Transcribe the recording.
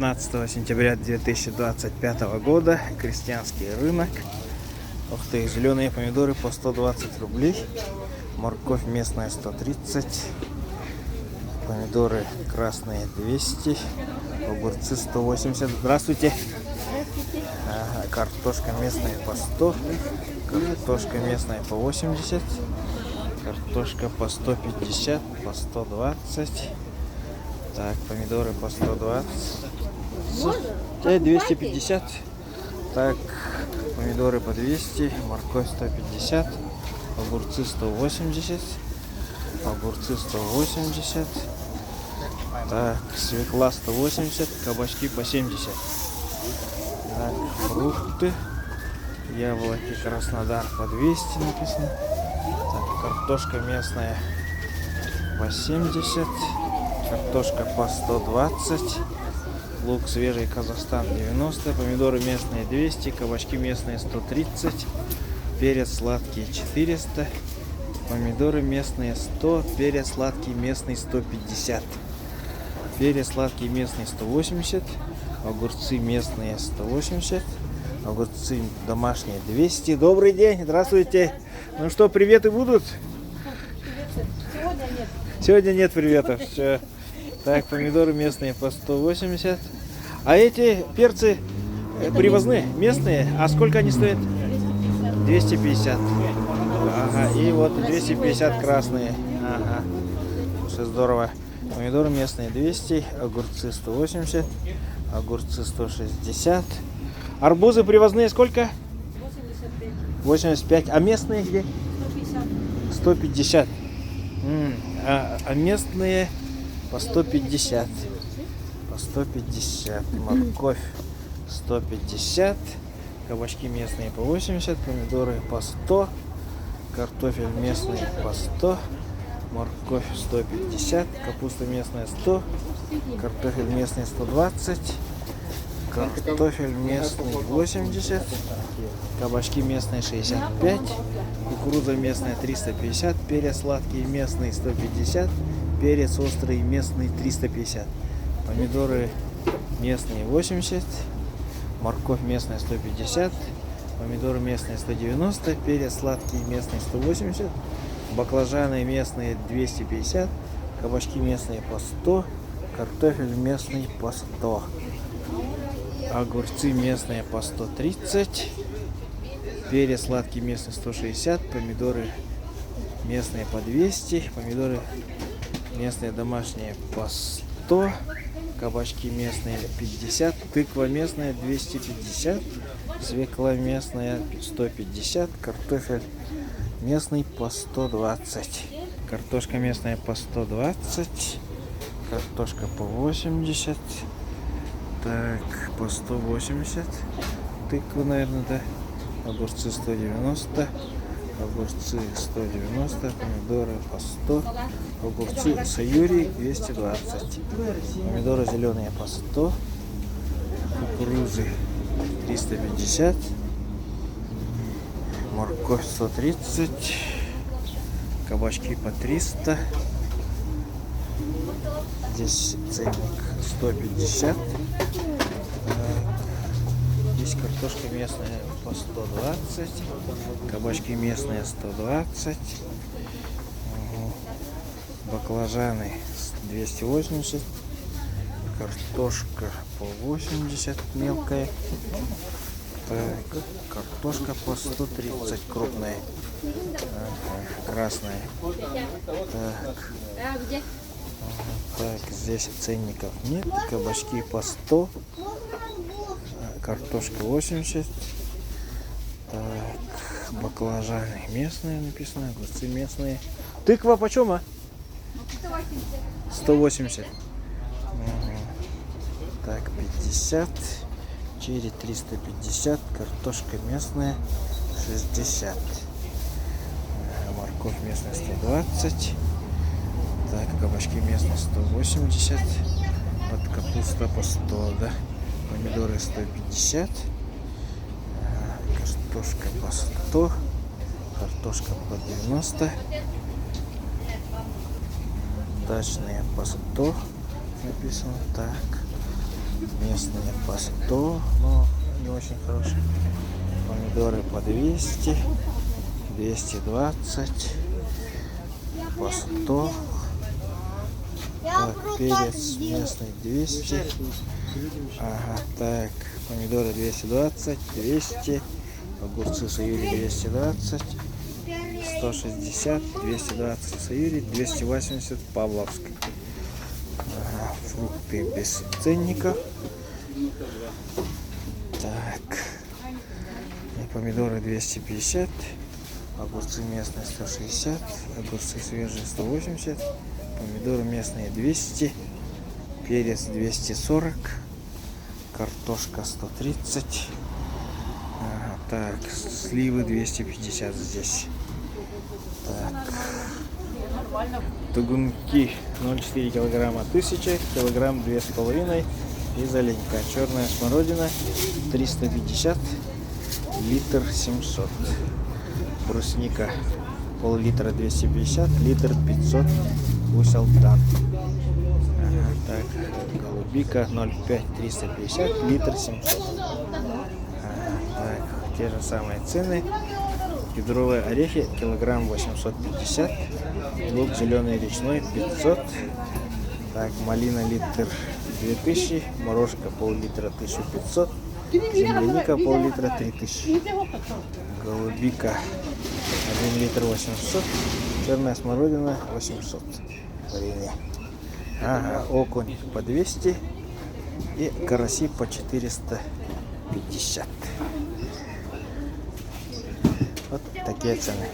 15 сентября 2025 года. Крестьянский рынок. Ух ты, зеленые помидоры по 120 рублей. Морковь местная 130. Помидоры красные 200. Огурцы 180. Здравствуйте. Ага, картошка местная по 100. Картошка местная по 80. Картошка по 150, по 120. Так, помидоры по 120. 250. Так, помидоры по 200. Морковь 150. Огурцы 180. Огурцы 180. Так, свекла 180. Кабачки по 70. Так, фрукты. Яблоки Краснодар по 200 написано. Так, картошка местная по 70. Картошка по 120. Лук свежий Казахстан 90. Помидоры местные 200. Кабачки местные 130. Перец сладкий 400. Помидоры местные 100. Перец сладкий местный 150. Перец сладкий местный 180. Огурцы местные 180. Огурцы домашние 200. Добрый день, здравствуйте. Ну что, приветы будут? Сегодня нет. Сегодня нет приветов. Все. Так, помидоры местные по 180. А эти перцы привозные, местные. А сколько они стоят? 250. Ага, и вот 250 красные. Ага, все здорово. Помидоры местные 200, огурцы 180, огурцы 160. Арбузы привозные сколько? 85. А местные где? 150. А местные по 150. По 150. Морковь 150. Кабачки местные по 80. Помидоры по 100. Картофель местный по 100. Морковь 150. Капуста местная 100. Картофель местный 120. Картофель местный 80. Кабачки местные 65. Кукуруза местная 350. Перец сладкий местный 150. Перец острый местный 350. Помидоры местные 80. Морковь местная 150. Помидоры местные 190. Перец сладкий местный 180. Баклажаны местные 250. Кабачки местные по 100. Картофель местный по 100. Огурцы местные по 130. Перец сладкий местный 160. Помидоры местные по 200. Помидоры местные домашние по 100. Кабачки местные 50. Тыква местная 250. Свекла местная 150. Картофель местный по 120. Картошка местная по 120. Картошка по 80. Так, по 180. Тыква, наверное, да. Огурцы 190. Огурцы 190. Помидоры по 100. Огурцы Саюри 220. Помидоры зеленые по 100. Кукурузы 350. Морковь 130. Кабачки по 300. Здесь ценник 150. Здесь картошка местная по 120. Кабачки местные 120. Баклажаны 280. Картошка по 80 мелкая. Так, картошка по 130 крупная. Красная. Так. Так, здесь ценников нет. Кабачки по 100. Картошка 80. Так, баклажаны местные написано. Огурцы местные. Тыква почем, а? 180. Так, 50. Черри 350. Картошка местная 60. Морковь местная 120. Так, кабачки местные 180. Вот капуста по 100, да. Помидоры 150. Картошка по 100. Картошка по 90. Дачные по 100 написано. Так. Местные по 100, но не очень хорошие. Помидоры по 200, 220, по 100. Так, перец местный 200. Ага, так, помидоры 220, 200, огурцы Саюри 220, 160, 220 Саюри, 280 Павловск. Ага, фрукты без ценников. Так, и помидоры 250, огурцы местные 160, огурцы свежие 180, помидоры местные 200, перец 240, картошка 130. Ага, так, сливы 250 здесь. Так. Тугунки 0,4 килограмма 1000, килограмм 2,5. И заленька. Черная смородина 350, литр 700. Брусника пол-литра 250, литр 500. Усялтан. Ага, так, голубика 0,5 350, литр 700. Ага, так, те же самые цены. Кедровые орехи килограмм 850, лук зеленый речной 500. Так, малина литр 2000, морожка пол-литра 1500, земляника пол-литра 3000, голубика 1 литр 800, черная смородина 800. Варенье. Ага, окунь по 200 и караси по 450. Вот такие цены.